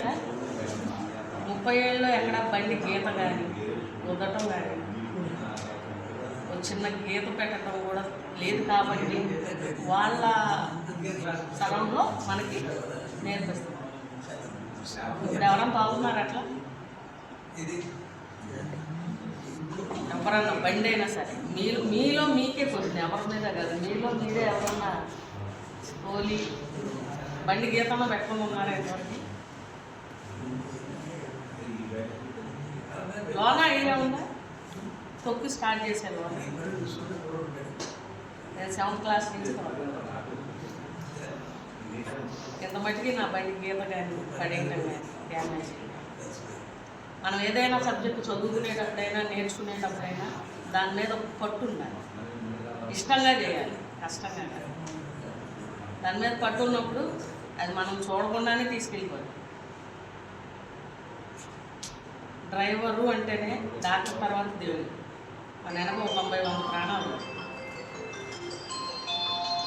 Sir 30 ఏళ్ళలో ఎక్కడ బండి గీత కానీ ఉదటం కానీ ఒక చిన్న గీత పెట్టడం కూడా లేదు కాబట్టి వాళ్ళ స్థలంలో మనకి నేర్పిస్తారు. ఇప్పుడు ఎవరైనా బాగున్నారు అట్లా? ఎవరన్నా బండి అయినా సరే మీలో మీకే క్వశ్చన్, ఎవరి మీద కాదు, మీలో మీరే ఎవరన్నా హోలీ బండి గీతలో పెట్టకుండా ఉన్నారా ఇంతవరకు? లోన ఐడియా ఉందా? తొక్కి స్టార్ట్ చేశాను. నేను 7th క్లాస్ నుంచి ఎంత మట్టికి నా బండి గీత కానీ పడేయటం కానీ డ్యామేజ్. మనం ఏదైనా సబ్జెక్టు చదువుకునేటప్పుడైనా నేర్చుకునేటప్పుడైనా దాని మీద పట్టు ఉండాలి. ఇష్టంగా చేయాలి, కష్టంగా కాదు. దాని మీద పట్టు ఉన్నప్పుడు అది మనం చూడకుండానే తీసుకెళ్ళిపోతుంది. డ్రైవరు అంటేనే డాక్టర్ తర్వాత దేవుడు. మన వెనక 90-100 ప్రాణాలు.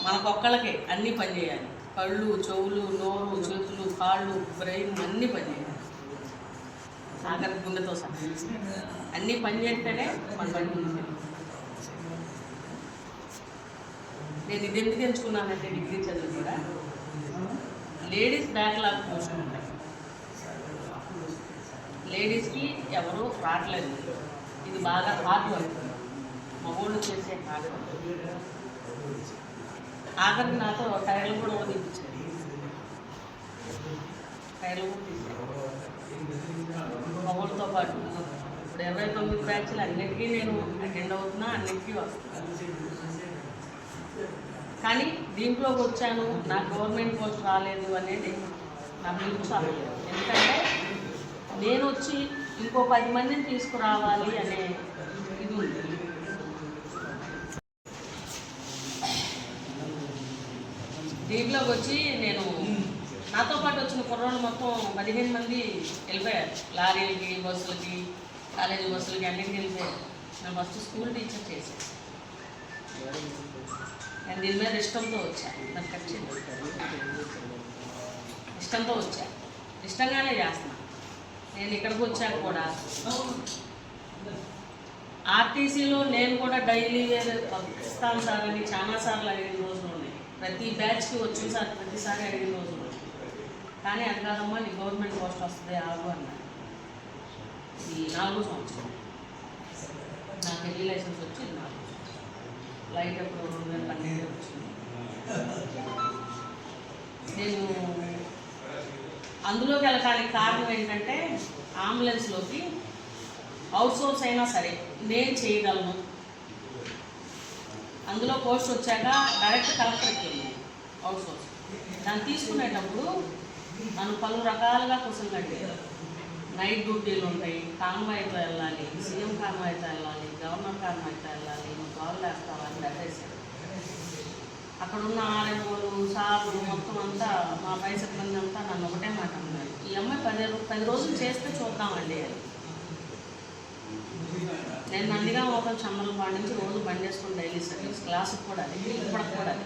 మనకొక్కళ్ళకే అన్నీ పనిచేయాలి. కళ్ళు, చెవులు, నోరు, చేతులు, కాళ్ళు, బ్రెయిన్ అన్నీ పనిచేయాలి. సాగర్ గుండెతో సహా అన్నీ పనిచేస్తేనే మన బండి ఉంది. నేను ఇది ఎందుకు ఎంచుకున్నానంటే డిగ్రీ చదువు కూడా లేడీస్ బ్యాక్లాగ్ పోస్ట్ ఉంటాయి. లేడీస్కి ఎవరు రావట్లేదు. ఇది బాగా హార్డ్ వర్క్, మగోళ్ళు చేసే హార్డ్ వర్క్. ఆఖరికి నాతో టైర్లు కూడా తీపించారు. టైర్లు కూడా తీసారు మగోళ్ళతో పాటు. ఇప్పుడు 29 బ్యాచ్లు అన్నిటికీ నేను అటెండ్ అవుతున్నా, అన్నిటికీ వస్తున్నాను. కానీ దీంట్లోకి వచ్చాను, నాకు గవర్నమెంట్ పోస్ట్ రాలేదు అనేది నా నిరుత్సాహం. ఎందుకంటే నేను వచ్చి ఇంకో 10 మందిని తీసుకురావాలి అనే ఇది ఉంది. దీంట్లోకి వచ్చి నేను నాతో పాటు వచ్చిన కుర్రోళ్ళు మొత్తం 15 మంది వెళ్ళిపోయారు. లారీలకి, బస్సులకి, కాలేజీ బస్సులకి అన్నింటికి వెళ్ళిపోయారు. నేను ఫస్ట్ స్కూల్ టీచర్ చేశాను. నేను దీని మీద ఇష్టంతో వచ్చాను. నాకు ఖచ్చితంగా ఇష్టంతో వచ్చాను, ఇష్టంగానే చేస్తున్నాను. నేను ఇక్కడికి వచ్చాక కూడా ఆర్టీసీలో నేను కూడా డైలీ వేర్ ఇస్తాను సార్ అని చాలాసార్లు అడిగిన రోజులు ఉన్నాయి. ప్రతి బ్యాచ్కి వచ్చిన సార్ ప్రతిసారి అడిగిన రోజులు. కానీ అది కాదమ్మా, నీ గవర్నమెంట్ పోస్ట్ వస్తుంది ఆగు అన్నారు. ఈ 4వ సంవత్సరం నాకు ఎల్ఈ లైసెన్స్ వచ్చి 4వ సంవత్సరం. లైట్ ఎప్పుడు 2012 వచ్చింది. నేను అందులోకి వెళ్ళడానికి కారణం ఏంటంటే అంబులెన్స్లోకి అవుట్సోర్స్ అయినా సరే నేను చేయగలను. అందులో పోస్ట్ వచ్చాక డైరెక్ట్ కలెక్టర్కి వెళ్ళింది అవుట్సోర్స్. దాన్ని తీసుకునేటప్పుడు నన్ను పలు రకాలుగా క్వశ్చన్లు అడిగారు. నైట్ డ్యూటీలు ఉంటాయి, కాన్వాయ్తో వెళ్ళాలి, సీఎం కాన్వాయ్తో వెళ్ళాలి, గవర్నర్ కాన్వాయ్తో వెళ్ళాలి, నువ్వు కాల్ వేస్తావా అని అడ్రస్సారు. అక్కడున్న ఆర్ఎంఓలు, సార్లు మొత్తం అంతా మా పై సిబ్బంది అంతా నన్ను ఒకటే మాట అన్నారు, ఈ అమ్మాయి 10 రోజులు చేస్తే చూద్దామండి అని. నేను నందిగా మొత్తం చంద్రలపాడు నుంచి రోజు బండి వేసుకుని డైలీ సర్వీస్, క్లాసుకు కూడా అది, ఇప్పటికి కూడా అది.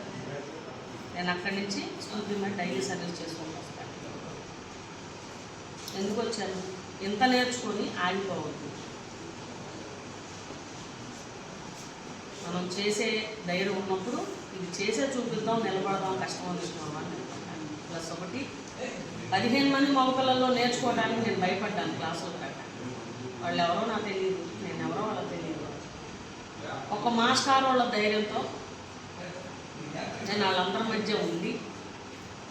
నేను అక్కడి నుంచి స్కూల్ మీద డైలీ సర్వీస్ చేసుకుంటూ వస్తాను. ఎందుకు వచ్చాను? ఇంత నేర్చుకొని ఆగిపోవద్దు. మనం చేసే ధైర్యం ఉన్నప్పుడు ఇది చేసే చూపిద్దాం, నిలబడదాం, కష్టం అని. ప్లస్ ఒకటి 15 మంది మగపిల్లల్లో నేర్చుకోవడానికి నేను భయపడ్డాను. క్లాసులో పెట్టాను, వాళ్ళు ఎవరో నాకు తెలియదు, నేను ఎవరో వాళ్ళకి తెలియదు. ఒక మాస్టర్ వాళ్ళ ధైర్యంతో నేను వాళ్ళందరి మధ్య ఉంది.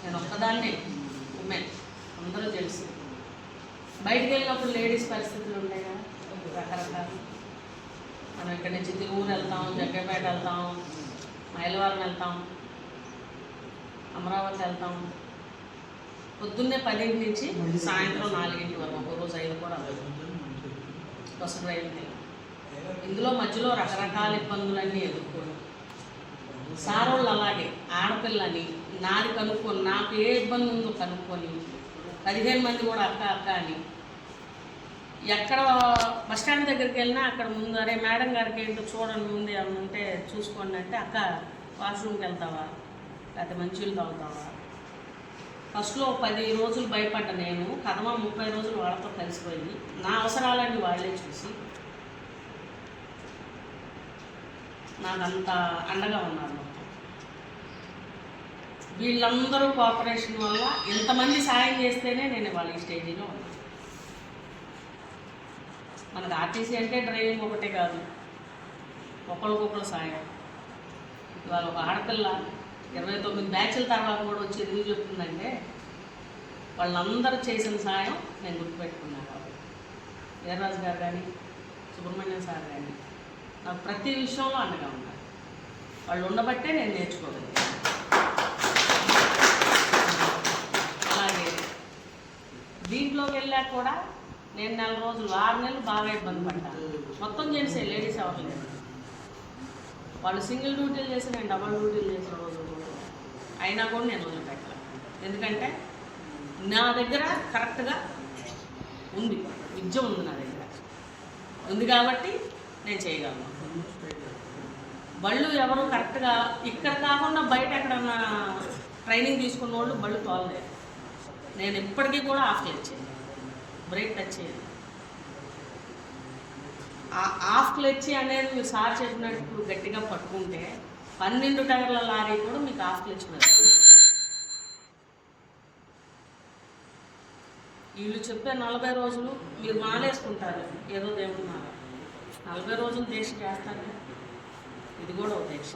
నేను ఒక్కదాన్నే ఉమెన్, అందరూ తెలుసు. బయటికి వెళ్ళినప్పుడు లేడీస్ పరిస్థితులు ఉంటాయి కదా రకరకాలు. మనం ఇక్కడి నుంచి తిరువురు వెళ్తాం, జగ్గపేట వెళ్తాం, మైలవరం వెళ్తాం, అమరావతి వెళ్తాం. పొద్దున్నే 10 నుంచి సాయంత్రం 4 వరకు, ఒకరోజు 5 కూడా బస్సు డ్రైవింగ్. ఇందులో మధ్యలో రకరకాల ఇబ్బందులన్నీ ఎదుర్కోండి. సార్ వాళ్ళు అలాగే ఆడపిల్లని నాది కనుక్కొని, నాకు ఏ ఇబ్బంది ఉందో కనుక్కొని 15 మంది కూడా అక్క అక్క అని. ఎక్కడ బస్టాండ్ దగ్గరికి వెళ్ళినా అక్కడ ముందు, అరే మేడం గారికి ఏంటో చూడండి ముందు ఏమన్నా ఉంటే చూసుకోండి అంటే, అక్క వాష్రూమ్కి వెళ్తావా, లేకపోతే మంచినీళ్ళు తాగుతావా, ఫస్ట్లో 10 రోజులు భయపడ్డ నేను కథమ 30 రోజులు వాళ్ళతో కలిసిపోయి నా అవసరాలన్నీ వాళ్ళే చూసి నాకంత అండగా ఉన్నారు. మొత్తం వీళ్ళందరూ కోఆపరేషన్ వల్ల ఎంతమంది సాయం చేస్తేనే నేను వాళ్ళ ఈ స్టేజీలో ఉన్నాను. మనకు ఆర్టీసీ అంటే డ్రైవింగ్ ఒకటే కాదు, ఒకరికొకరు సాయం. ఇవాళ ఒక ఆడపిల్ల 29 బ్యాచ్ల తర్వాత కూడా వచ్చి ఎందుకు చెప్తుందంటే వాళ్ళందరూ చేసిన సాయం నేను గుర్తుపెట్టుకున్నాను. కాబట్టి వీర్రాజు గారు కానీ సుబ్రహ్మణ్యం సార్ కానీ నాకు ప్రతి విషయంలో అండగా ఉన్నారు. వాళ్ళు ఉండబట్టే నేను నేర్చుకోగలను. అలాగే దీంట్లోకి వెళ్ళాక కూడా నేను 4 రోజులు 6 నెలలు బాగా ఇబ్బంది పడ్డాను. మొత్తం చేసే లేడీస్ ఎవరు లేదు. వాళ్ళు సింగిల్ డ్యూటీలు చేసి నేను డబల్ డ్యూటీలు చేసిన రోజులు అయినా కూడా నేను వదిలిపెట్టలేదు. ఎందుకంటే నా దగ్గర కరెక్ట్గా ఉంది, విద్య ఉంది నా దగ్గర ఉంది కాబట్టి నేను చేయగలను. బళ్ళు ఎవరు కరెక్ట్గా ఇక్కడ కాకుండా బయట ఎక్కడన్నా ట్రైనింగ్ తీసుకున్న వాళ్ళు బళ్ళు తోలలేదు. నేను ఇప్పటికీ కూడా ఆఫ్ చేయను, బ్రేక్ టచ్ చేయను. ఆఫ్ క్లచ్ అనేది మీరు సార్ చెప్పినట్టు గట్టిగా పట్టుకుంటే 12 టైర్ల లారీ కూడా మీకు ఆఫ్ క్లచ్ పెడతారు. వీళ్ళు చెప్పే 40 రోజులు మీరు మానేసుకుంటారు, ఏదో దేవుడు మాట 40 రోజులు దీక్ష చేస్తారు. ఇది కూడా ఒక దీక్ష.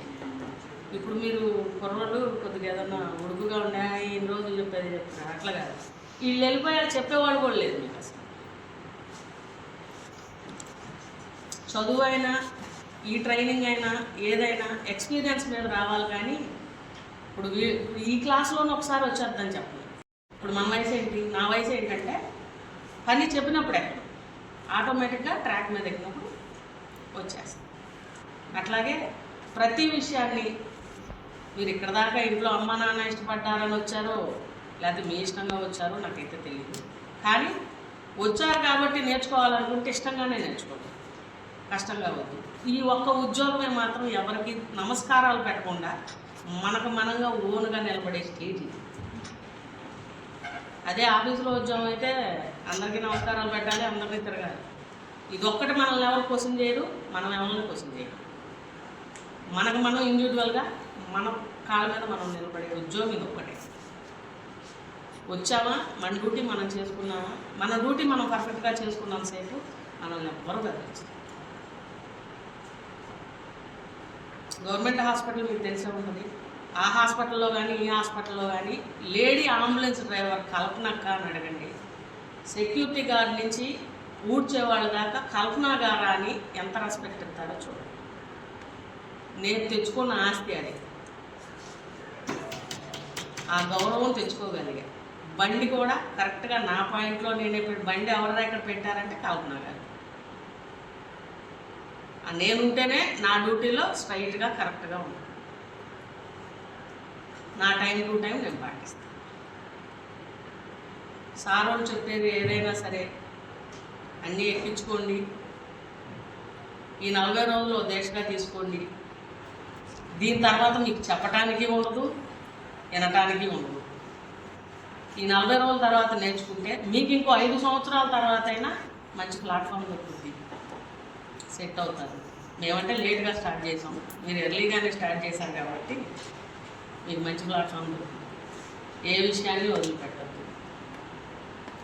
ఇప్పుడు మీరు కుర్రోళ్ళు కొద్దిగా ఏదన్నా ఉడుకుగా ఉండే ఇన్ని రోజులు చెప్పేది చెప్తున్నారు, అట్లా కాదు. వీళ్ళు వెళ్ళిపోయారు చెప్పేవాడు కూడా లేదు మీకు. అసలు చదువు అయినా ఈ ట్రైనింగ్ అయినా ఏదైనా ఎక్స్పీరియన్స్ మీద రావాలి. కానీ ఇప్పుడు ఈ క్లాస్లోనే ఒకసారి వచ్చేద్దని చెప్పలేదు. ఇప్పుడు మన వయసు ఏంటి, నా వయసు ఏంటంటే పని చెప్పినప్పుడే ఆటోమేటిక్గా ట్రాక్ మీద ఎక్కినప్పుడు వచ్చేస్తాం. అట్లాగే ప్రతి విషయాన్ని మీరు ఇక్కడ దాకా ఇంట్లో అమ్మ నాన్న ఇష్టపడ్డారని వచ్చారో లేకపోతే మీ ఇష్టంగా వచ్చారో నాకైతే తెలియదు. కానీ వచ్చారు కాబట్టి నేర్చుకోవాలనుకుంటే ఇష్టంగానే నేర్చుకోవాలి, కష్టంగా వద్దు. ఈ ఒక్క ఉద్యోగమే మాత్రం ఎవరికి నమస్కారాలు పెట్టకుండా మనకు మనంగా ఓనుగా నిలబడే స్టేజ్. అదే ఆఫీసులో ఉద్యోగం అయితే అందరికీ నమస్కారాలు పెట్టాలి, అందరికీ తిరగాలి. ఇదొక్కటి మనల్ని ఎవరు క్వశ్చన్ చేయరు, మనం ఎవరిని క్వశ్చన్ చేయరు. మనకు మనం ఇండివిజువల్గా మన కాళ్ళ మీద మనం నిలబడే ఉద్యోగం ఇది ఒక్కటే. వచ్చామా మన డ్యూటీ మనం చేసుకున్నామా, మన డ్యూటీ మనం పర్ఫెక్ట్గా చేసుకున్నంతసేపు మనల్ని ఎవ్వరూ గర్వించారు. గవర్నమెంట్ హాస్పిటల్ మీకు తెలిసే ఉంటుంది. ఆ హాస్పిటల్లో కానీ ఈ హాస్పిటల్లో కానీ లేడీ అంబులెన్స్ డ్రైవర్ కల్పనక్క అని అడగండి. సెక్యూరిటీ గార్డ్ నుంచి ఊడ్చేవాళ్ళ దాకా కల్పనా గారా అని ఎంత రెస్పెక్ట్ ఇస్తారో చూడండి. నేను తెచ్చుకున్న ఆస్తి అది, ఆ గౌరవం తెచ్చుకోగలిగా. బండి కూడా కరెక్ట్గా నా పాయింట్లో నేనే బండి ఎవరి దగ్గర పెట్టారంటే కల్పనా గారు. నేనుంటేనే నా డ్యూటీలో స్ట్రైట్గా కరెక్ట్గా ఉంది. నా టైం టు టైం నేను పాటిస్తాను. సార్ వాళ్ళు చెప్పేది ఏదైనా సరే అన్నీ ఎక్కించుకోండి, ఈ 40 రోజులు దీక్షగా తీసుకోండి. దీని తర్వాత మీకు చెప్పటానికి ఉండదు, వినటానికి ఉండదు. ఈ 40 రోజుల తర్వాత నేర్చుకుంటే మీకు ఇంకో 5 సంవత్సరాల తర్వాత అయినా మంచి ప్లాట్ఫామ్ దొరుకుతుంది, సెట్ అవుతారు. మేమంటే లేట్గా స్టార్ట్ చేసాం, మీరు ఎర్లీగానే స్టార్ట్ చేశారు కాబట్టి మీకు మంచి ప్లాట్ఫామ్ దొరుకుతుంది. ఏ విషయాన్ని వదిలిపెట్టద్దు.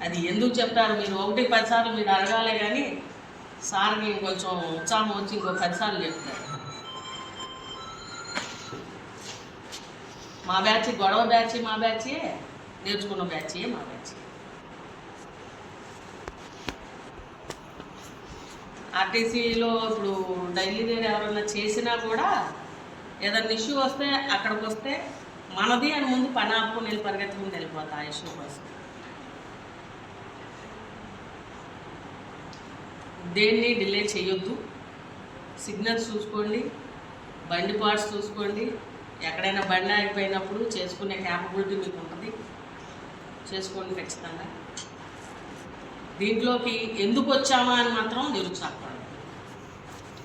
అది ఎందుకు చెప్తారు మీరు 1-10 సార్లు మీరు అడగాలే కానీ సార్కి కొంచెం ఉత్సాహం వచ్చి ఇంకో 10 సార్లు చెప్తారు. మా బ్యాచ్ గొడవ బ్యాచ్ మా బ్యాచే, నేర్చుకున్న బ్యాచే మా బ్యాచ్. ఆర్టీసీలో ఇప్పుడు డైలీ వేర్ ఎవరన్నా చేసినా కూడా ఏదన్నా ఇష్యూ వస్తే అక్కడికి వస్తే మనది అని ముందు పని ఆపుకుని వెళ్ళి పరిగెత్తుకుని వెళ్ళిపోతా ఆ ఇష్యూ కోసం. దేన్ని డిలే చేయొద్దు. సిగ్నల్స్ చూసుకోండి, బండి పార్ట్స్ చూసుకోండి. ఎక్కడైనా బండి ఆగిపోయినప్పుడు చేసుకునే క్యాపబిలిటీ మీకు ఉంటుంది, చేసుకోండి ఖచ్చితంగా. దీంట్లోకి ఎందుకు వచ్చామా అని మాత్రం నిరుత్సాహపడదు.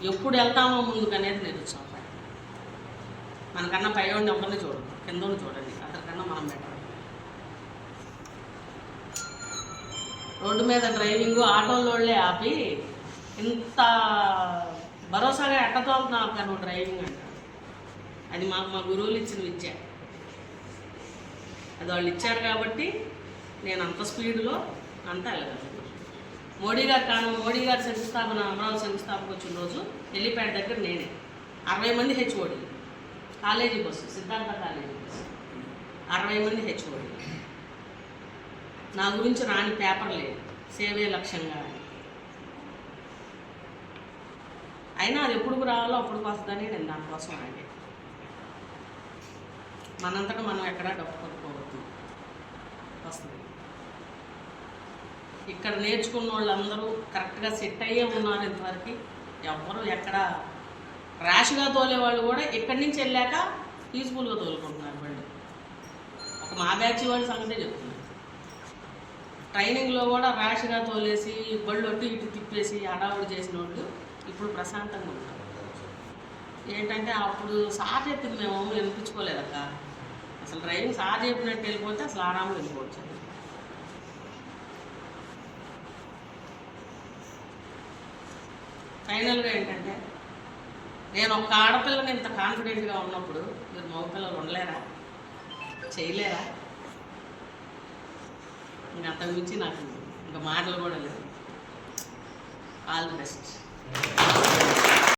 ఎప్పుడు వెళ్తామో ముందుకు అనేది నిరుత్సాహపడదు. మనకన్నా పైవాడిని ఎవరిని చూడదు, కిందని చూడండి, అతనికన్నా మనం బెటర్. రోడ్డు మీద డ్రైవింగ్ ఆటోలోళ్ళే ఆపి ఇంత భరోసాగా ఎట్టతోలుతున్నావు అక్క నువ్వు డ్రైవింగ్ అంటారు. అది మాకు మా గురువులు ఇచ్చిన విద్య. అది వాళ్ళు ఇచ్చారు కాబట్టి నేను అంత స్పీడ్లో అంత వెళ్ళగలను. మోడీ గారి శంకుస్థాపన, అమరావతి శంకుస్థాపనకు వచ్చిన రోజు ఎల్లిపేట దగ్గర నేనే 60 మంది HOD, college bus, Siddhartha college bus, 60 మంది హెచ్ఓడి. నా గురించి రాని పేపర్ లేదు, సేవే లక్ష్యంగా. అయినా అది ఎప్పుడు రావాలో అప్పుడు వస్తుందని నేను దానికోసం ఆగే. మనంతటా మనం ఎక్కడా డబ్బు కొట్టుకోవద్దు, వస్తుంది. ఇక్కడ నేర్చుకున్న వాళ్ళందరూ కరెక్ట్గా సెట్ అయ్యే ఉన్నారు. ఇంతవరకు ఎవరు ఎక్కడ ర్యాష్గా తోలేవాళ్ళు కూడా ఇక్కడి నుంచి వెళ్ళాక పీస్ఫుల్గా తోలుకుంటున్నారు వాళ్ళు. ఒక మా బ్యాచ్ వాళ్ళ సంగతే చెప్తున్నారు. ట్రైనింగ్లో కూడా ర్యాష్గా తోలేసి బళ్ళు అటు ఇటు తిప్పేసి హడావుడి చేసిన వాళ్ళు ఇప్పుడు ప్రశాంతంగా ఉంటారు. ఏంటంటే అప్పుడు సార్ చెప్పింది మేము వినిపించుకోలేదక్క. అసలు డ్రైవింగ్ సార్ చెప్పినట్టు వెళ్ళిపోతే అసలు ఆరాంగా వెళ్ళిపోవచ్చు. ఫైనల్గా ఏంటంటే నేను ఒక ఆడపిల్లని ఇంత కాన్ఫిడెంట్గా ఉన్నప్పుడు మీరు మగపిల్లలు ఉండలేరా, చేయలేరా? ఇంకా అంతకు మించి నాకు ఇంకా మాటలు కూడా లేదు. All the best.